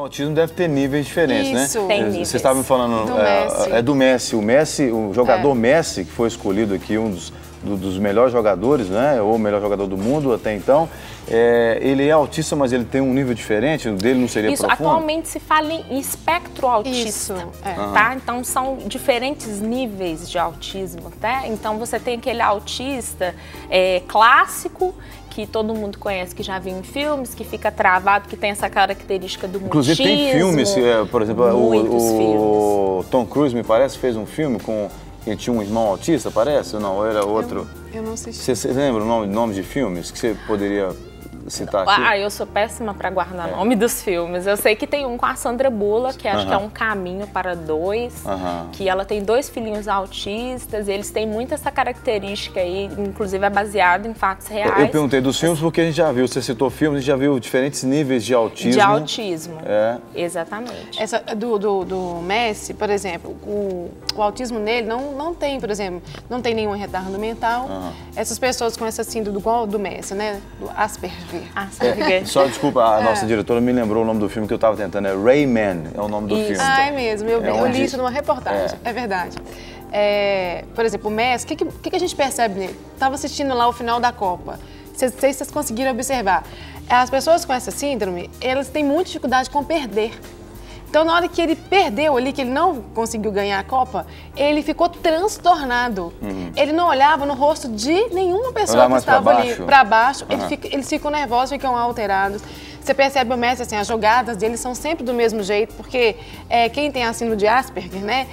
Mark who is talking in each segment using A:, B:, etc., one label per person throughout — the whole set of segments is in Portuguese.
A: autismo deve ter níveis diferentes,
B: Isso.
A: né?
B: Tem
A: Vocês estavam me falando
B: do Messi.
A: do Messi. O Messi, o jogador Messi, que foi escolhido aqui um dos melhores jogadores, né? Ou o melhor jogador do mundo até então. Ele é autista, mas ele tem um nível diferente, o dele não seria
C: Isso,
A: profundo?
C: atualmente se fala em espectro autista,
B: Isso,
C: tá? Então são diferentes níveis de autismo, tá? Então você tem aquele autista clássico, que todo mundo conhece, que já viu em filmes, que fica travado, que tem essa característica do mutismo.
A: Inclusive tem filmes, por exemplo, o Tom Cruise, me parece, fez um filme com... Ele tinha um irmão autista, parece? Ou não? Ou era outro?
B: Eu não assisti.
A: Você lembra o nome de filmes que você poderia citar aqui?
C: Eu sou péssima para guardar nome dos filmes. Eu sei que tem um com a Sandra Bullock, que acho que é Um Caminho para Dois, que ela tem 2 filhinhos autistas, e eles têm muito essa característica aí, inclusive é baseado em fatos reais.
A: Eu perguntei dos filmes porque a gente já viu, você citou filmes, a gente já viu diferentes níveis de autismo.
C: De autismo, exatamente.
B: Essa do Messi, por exemplo, o autismo nele não tem, por exemplo, não tem nenhum retardo mental. Essas pessoas com essa síndrome igual do Messi, né? Do Asperger.
A: Só desculpa, a nossa diretora me lembrou o nome do filme que eu estava tentando, Rayman é o nome do filme.
B: É mesmo, eu li isso numa reportagem, é verdade. Por exemplo, o Messi, o que a gente percebe nele? Estava assistindo lá o final da Copa, não sei se vocês conseguiram observar. As pessoas com essa síndrome, elas têm muita dificuldade com perder. Então, na hora que ele perdeu ali, que ele não conseguiu ganhar a Copa, ele ficou transtornado. Ele não olhava no rosto de nenhuma pessoa que estava ali para baixo. Eles ficam nervosos, ficam alterados. Você percebe o Messi, assim, as jogadas dele são sempre do mesmo jeito, porque quem tem a síndrome de Asperger, né,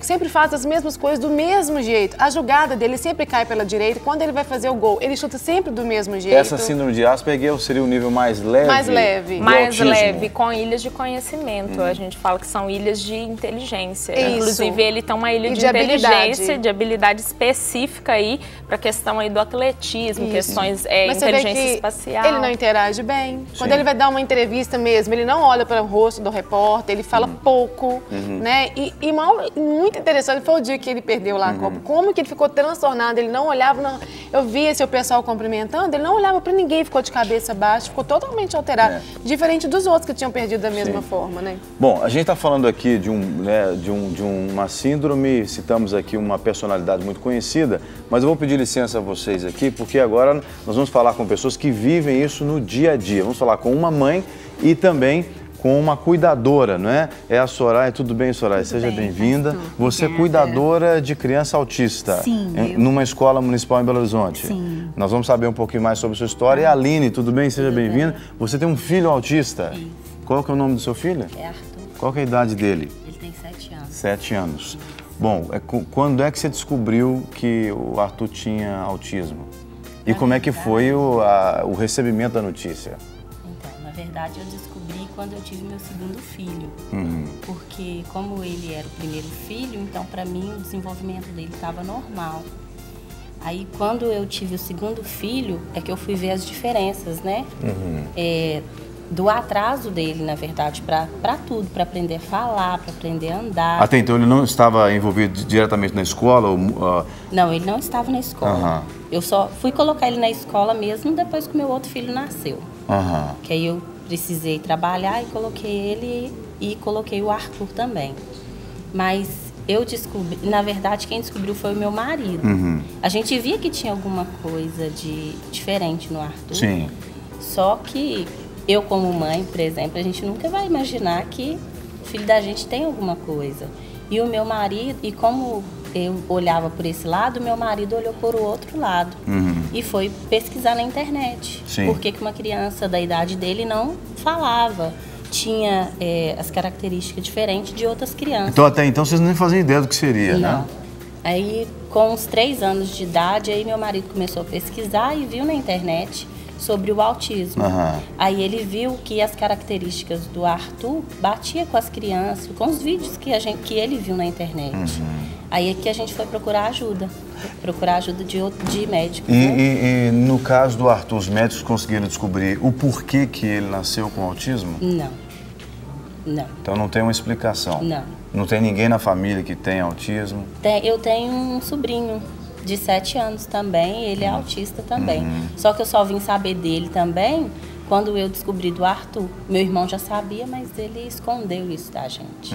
B: sempre faz as mesmas coisas do mesmo jeito. A jogada dele sempre cai pela direita, quando ele vai fazer o gol, ele chuta sempre do mesmo jeito.
A: Essa síndrome de Asperger seria o nível mais leve?
B: Mais leve.
C: Mais leve, com ilhas de conhecimento. A gente fala que são ilhas de inteligência.
B: Isso.
C: Inclusive, ele tem uma ilha de inteligência, de habilidade específica aí, para a questão aí do atletismo, questões inteligência espacial.
B: Ele não interage bem. Quando ele vai dar uma entrevista mesmo, ele não olha para o rosto do repórter, ele fala pouco, né? E muito interessante foi o dia que ele perdeu lá a Copa. Como que ele ficou transtornado, ele não olhava, eu via seu pessoal cumprimentando, ele não olhava para ninguém, ficou de cabeça baixa, ficou totalmente alterado. Diferente dos outros que tinham perdido da mesma forma, né?
A: Bom, a gente está falando aqui de uma síndrome, citamos aqui uma personalidade muito conhecida, mas eu vou pedir licença a vocês aqui, porque agora nós vamos falar com pessoas que vivem isso no dia a dia. Vamos falar com uma mãe e também com uma cuidadora, não é? É a Soraya. Tudo bem, Soraya? Seja bem-vinda. Você é cuidadora de criança autista.
D: Sim.
A: Numa escola municipal em Belo Horizonte.
D: Sim.
A: Nós vamos saber um pouquinho mais sobre a sua história. E a Aline, tudo bem? Seja bem-vinda. Você tem um filho autista?
D: Isso.
A: Qual que é o nome do seu filho?
D: É Arthur.
A: Qual que é a idade dele?
D: Ele tem 7 anos.
A: 7 anos. Bom, quando é que você descobriu que o Arthur tinha autismo? E como é que foi o recebimento da notícia?
D: Então, na verdade, eu descobri quando eu tive meu segundo filho. Porque como ele era o primeiro filho, então para mim o desenvolvimento dele estava normal. Aí quando eu tive o segundo filho, é que eu fui ver as diferenças, né? Do atraso dele, na verdade, para tudo, para aprender a falar, para aprender a andar.
A: Até então ele não estava envolvido diretamente na escola?
D: Não, ele não estava na escola. Eu só fui colocar ele na escola mesmo depois que o meu outro filho nasceu. Que aí eu precisei trabalhar e coloquei ele e coloquei o Arthur também. Mas eu descobri, na verdade, quem descobriu foi o meu marido. A gente via que tinha alguma coisa de diferente no Arthur.
A: Sim.
D: Só que eu, como mãe, por exemplo, a gente nunca vai imaginar que o filho da gente tem alguma coisa. E o meu marido, e como eu olhava por esse lado, meu marido olhou por o outro lado. E foi pesquisar na internet. Por que uma criança da idade dele não falava, tinha as características diferentes de outras crianças.
A: Então até então vocês nem faziam ideia do que seria,
D: não.
A: né?
D: Aí com uns 3 anos de idade, aí meu marido começou a pesquisar e viu na internet sobre o autismo. Aí ele viu que as características do Arthur batia com as crianças, com os vídeos que ele viu na internet. Aí é que a gente foi procurar ajuda de médicos.
A: E no caso do Arthur, os médicos conseguiram descobrir o porquê que ele nasceu com autismo?
D: Não.
A: Então não tem uma explicação?
D: Não.
A: Não tem ninguém na família que tem autismo?
D: Eu tenho um sobrinho de 7 anos também, ele é autista também. Só que eu só vim saber dele também Quando eu descobri do Arthur, meu irmão já sabia, mas ele escondeu isso da gente.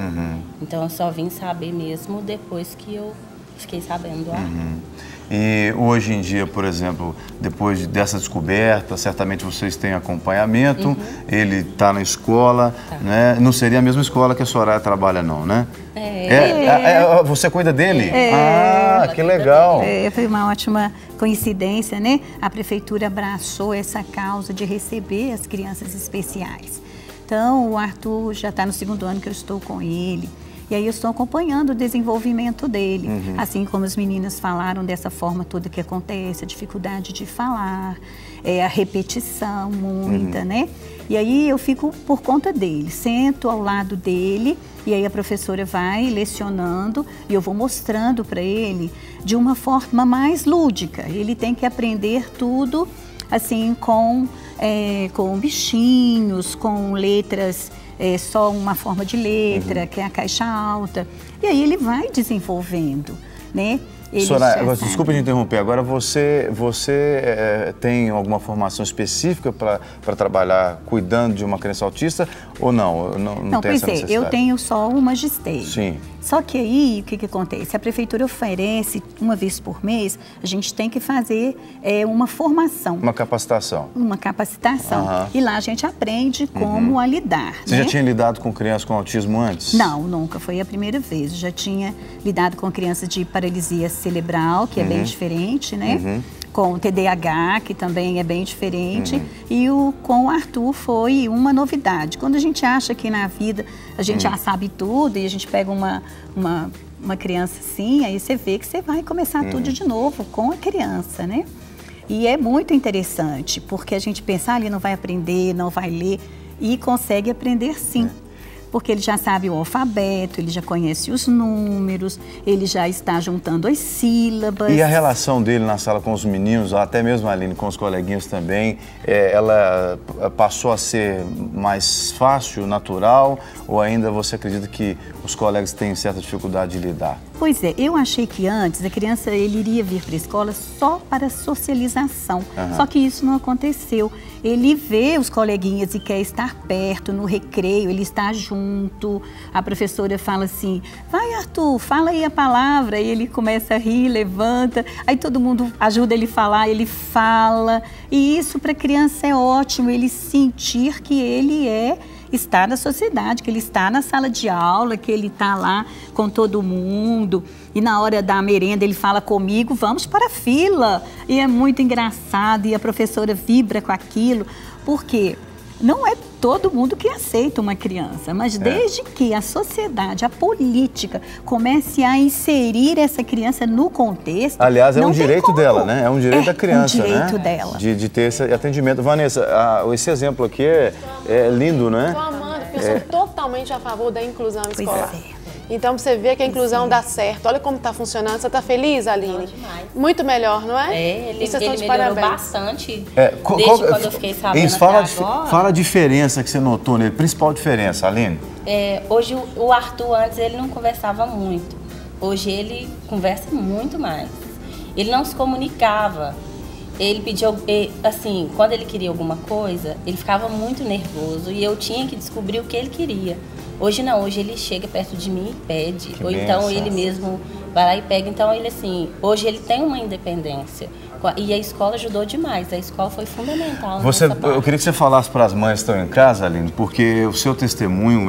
D: Então eu só vim saber mesmo depois que eu fiquei sabendo do Arthur.
A: E hoje em dia, por exemplo, depois dessa descoberta, certamente vocês têm acompanhamento, ele está na escola, né? Não seria a mesma escola que a Soraya trabalha, não, né? Você cuida dele? Que legal!
E: Foi uma ótima coincidência, né? A prefeitura abraçou essa causa de receber as crianças especiais. Então, o Arthur já está no 2º ano que eu estou com ele. E aí eu estou acompanhando o desenvolvimento dele, assim como as meninas falaram dessa forma toda que acontece, a dificuldade de falar, a repetição muita, né? E aí eu fico por conta dele, sento ao lado dele e aí a professora vai lecionando e eu vou mostrando para ele de uma forma mais lúdica. Ele tem que aprender tudo assim com bichinhos, com letras, só uma forma de letra, que é a caixa alta. E aí ele vai desenvolvendo, né?
A: Soraya, desculpa te interromper, agora você tem alguma formação específica para trabalhar cuidando de uma criança autista ou não? Não tem essa necessidade?
E: Eu tenho só o magistério.
A: Sim.
E: Só que aí, o que acontece? A prefeitura oferece, uma vez por mês, a gente tem que fazer uma formação.
A: Uma capacitação.
E: Uma capacitação. E lá a gente aprende como a lidar.
A: Você já tinha lidado com crianças com autismo antes?
E: Não, nunca. Foi a primeira vez. Eu já tinha lidado com crianças de paralisia cerebral, que é bem diferente, né? Com o TDAH, que também é bem diferente, e com o Arthur foi uma novidade. Quando a gente acha que na vida a gente já sabe tudo e a gente pega uma criança assim, aí você vê que você vai começar tudo de novo com a criança, né? E é muito interessante, porque a gente pensa, ele não vai aprender, não vai ler, e consegue aprender sim. Porque ele já sabe o alfabeto, ele já conhece os números, ele já está juntando as sílabas.
A: E a relação dele na sala com os meninos, até mesmo a Aline com os coleguinhas também, ela passou a ser mais fácil, natural, ou ainda você acredita que os colegas têm certa dificuldade de lidar?
E: Pois é, eu achei que antes a criança ele iria vir para a escola só para socialização, só que isso não aconteceu. Ele vê os coleguinhas e quer estar perto, no recreio, ele está junto. A professora fala assim, vai Arthur, fala aí a palavra. E ele começa a rir, levanta. Aí todo mundo ajuda ele a falar, ele fala. E isso para a criança é ótimo, ele sentir que ele está na sociedade, que ele está na sala de aula, que ele está lá com todo mundo. E na hora da merenda ele fala comigo, vamos para a fila. E é muito engraçado e a professora vibra com aquilo, porque não é todo mundo que aceita uma criança, mas desde que a sociedade, a política, comece a inserir essa criança no contexto...
A: Aliás, é um direito dela, né? É um direito da criança, né?
E: É um direito dela.
A: De ter esse atendimento. Vanessa, esse exemplo aqui é lindo, né?
B: Estou amando, porque eu sou totalmente a favor da inclusão escolar. Então, você vê que a inclusão dá certo. Olha como está funcionando. Você está feliz, Aline? Muito melhor, não é?
D: Ele melhorou bastante desde quando eu fiquei sabendo
A: isso, fala a diferença que você notou nele, principal diferença, Aline.
D: Hoje, o Arthur, antes, ele não conversava muito. Hoje, ele conversa muito mais. Ele não se comunicava. Ele pediu, assim, quando ele queria alguma coisa, ele ficava muito nervoso e eu tinha que descobrir o que ele queria. Hoje não, hoje ele chega perto de mim e pede, ou então ele mesmo vai lá e pega. Então ele assim, hoje ele tem uma independência e a escola ajudou demais, a escola foi fundamental nessa parte.
A: Eu queria que você falasse para as mães que estão em casa, Aline, porque o seu testemunho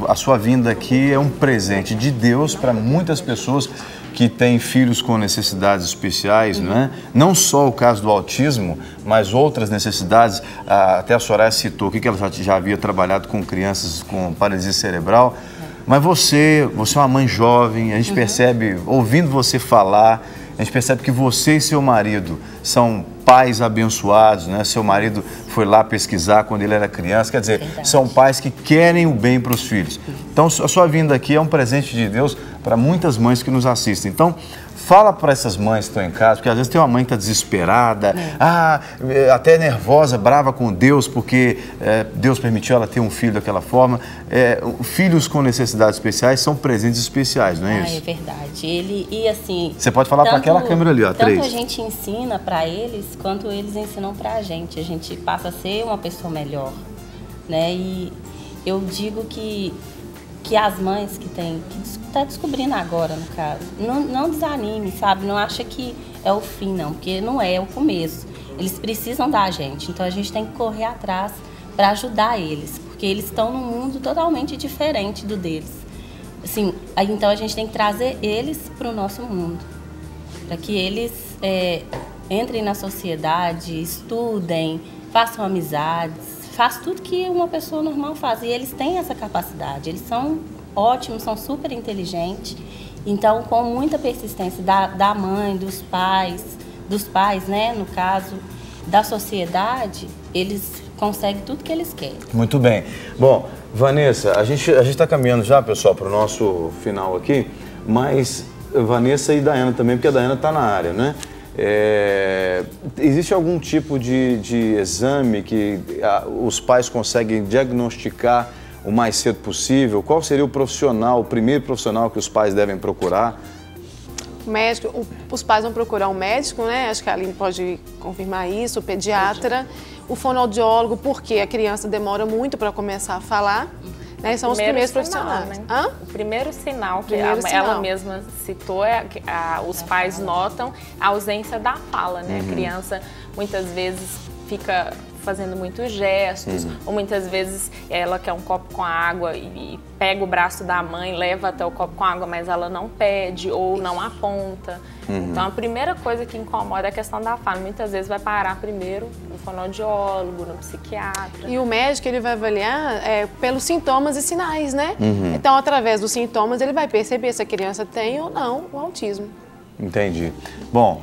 A: a sua vinda aqui é um presente de Deus para muitas pessoas que têm filhos com necessidades especiais, né? Não só o caso do autismo, mas outras necessidades. Até a Soraya citou que ela já havia trabalhado com crianças com paralisia cerebral. Mas você é uma mãe jovem, a gente percebe, ouvindo você falar, a gente percebe que você e seu marido são pais abençoados, né? Seu marido foi lá pesquisar quando ele era criança, quer dizer, são pais que querem o bem para os filhos. Então, a sua vinda aqui é um presente de Deus para muitas mães que nos assistem. Então, Fala para essas mães que estão em casa, porque às vezes tem uma mãe que está desesperada, até nervosa, brava com Deus, porque Deus permitiu ela ter um filho daquela forma. Filhos com necessidades especiais são presentes especiais, não é isso?
D: É verdade. E assim...
A: Você pode falar para aquela câmera ali, ó,
D: tanto a gente ensina para eles, quanto eles ensinam para a gente. A gente passa a ser uma pessoa melhor, né? E eu digo que as mães que está descobrindo agora, no caso, não desanime, sabe? Não acha que é o fim, não, porque não é o começo. Eles precisam da gente, então a gente tem que correr atrás para ajudar eles, porque eles estão num mundo totalmente diferente do deles. Assim, então a gente tem que trazer eles para o nosso mundo, para que eles entrem na sociedade, estudem, façam amizades, faz tudo que uma pessoa normal faz. E eles têm essa capacidade, eles são ótimos, são super inteligentes. Então, com muita persistência da mãe, dos pais, né, no caso, da sociedade, eles conseguem tudo que eles querem.
A: Muito bem. Bom, Vanessa, a gente está caminhando já, pessoal, para o nosso final aqui, mas Vanessa e Daiana também, porque a Daiana está na área, né? Existe algum tipo de exame que os pais conseguem diagnosticar o mais cedo possível? Qual seria o primeiro profissional que os pais devem procurar?
B: O médico, os pais vão procurar um médico, né? Acho que a Aline pode confirmar isso, o pediatra, o fonoaudiólogo, porque a criança demora muito para começar a falar. Né? São os primeiros profissionais.
C: Né? O primeiro sinal que ela mesma citou é que os pais notam a ausência da fala, né? A criança muitas vezes fica fazendo muitos gestos, ou muitas vezes ela quer um copo com água e pega o braço da mãe, leva até o copo com água, mas ela não pede ou não aponta. Então a primeira coisa que incomoda é a questão da fala. Muitas vezes vai parar primeiro no fonoaudiólogo, no psiquiatra.
B: E o médico ele vai avaliar pelos sintomas e sinais, né? Então através dos sintomas ele vai perceber se a criança tem ou não o autismo.
A: Entendi. Bom,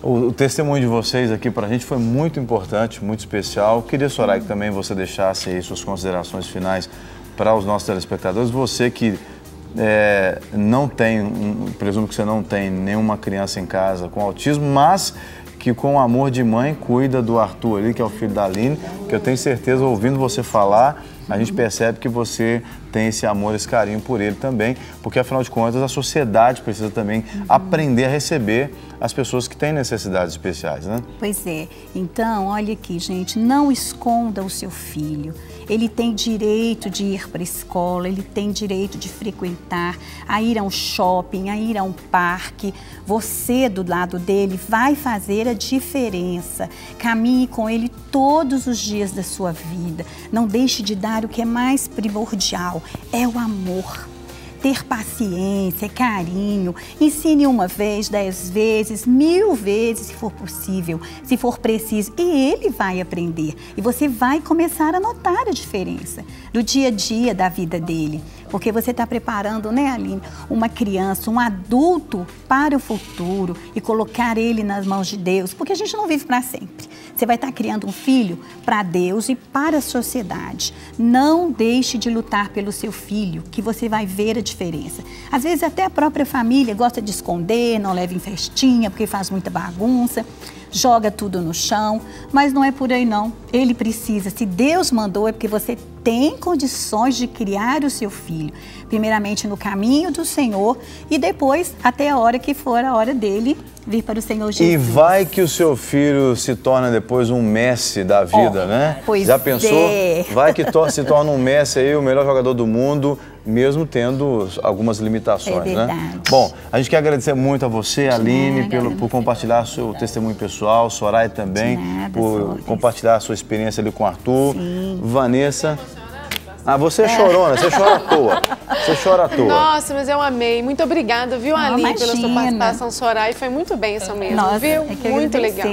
A: o testemunho de vocês aqui para a gente foi muito importante, muito especial. Queria, Soraya, que também você deixasse aí suas considerações finais para os nossos telespectadores. Você que não tem, presumo que você não tem nenhuma criança em casa com autismo, mas que com amor de mãe cuida do Arthur ali, que é o filho da Aline, que eu tenho certeza, ouvindo você falar, a gente percebe que você tem esse amor, esse carinho por ele também, porque afinal de contas a sociedade precisa também aprender a receber as pessoas que têm necessidades especiais, né?
E: Pois é. Então, olha aqui, gente, não esconda o seu filho. Ele tem direito de ir para a escola, ele tem direito de frequentar, a ir a um shopping, a ir a um parque. Você, do lado dele, vai fazer a diferença. Caminhe com ele todos os dias da sua vida. Não deixe de dar o que é mais primordial, é o amor. Ter paciência, carinho, ensine uma vez, 10 vezes, 1000 vezes, se for possível, se for preciso. E ele vai aprender. E você vai começar a notar a diferença do dia a dia da vida dele. Porque você está preparando, né, Aline, uma criança, um adulto para o futuro e colocar ele nas mãos de Deus. Porque a gente não vive para sempre. Você vai estar criando um filho para Deus e para a sociedade. Não deixe de lutar pelo seu filho, que você vai ver a diferença. Às vezes até a própria família gosta de esconder, não leva em festinha porque faz muita bagunça, joga tudo no chão, mas não é por aí não. Ele precisa, se Deus mandou, é porque você tem condições de criar o seu filho. Primeiramente no caminho do Senhor e depois até a hora que for a hora dele vir para o Senhor Jesus.
A: E vai que o seu filho se torna depois um Messi da vida, né?
E: Pois
A: já pensou?
E: É.
A: Vai que se torna um Messi aí, o melhor jogador do mundo, mesmo tendo algumas limitações, né? Bom, a gente quer agradecer muito a você, Aline, por compartilhar seu testemunho pessoal, Soraya também, por compartilhar a sua experiência ali com o Arthur.
E: Sim.
A: Vanessa. Ah, você é chorona, você chora à toa. Você chora à toa.
B: Nossa, mas eu amei. Muito obrigada, viu, Aline, pela sua participação, Soraya. Foi muito bênção mesmo, viu? Muito legal.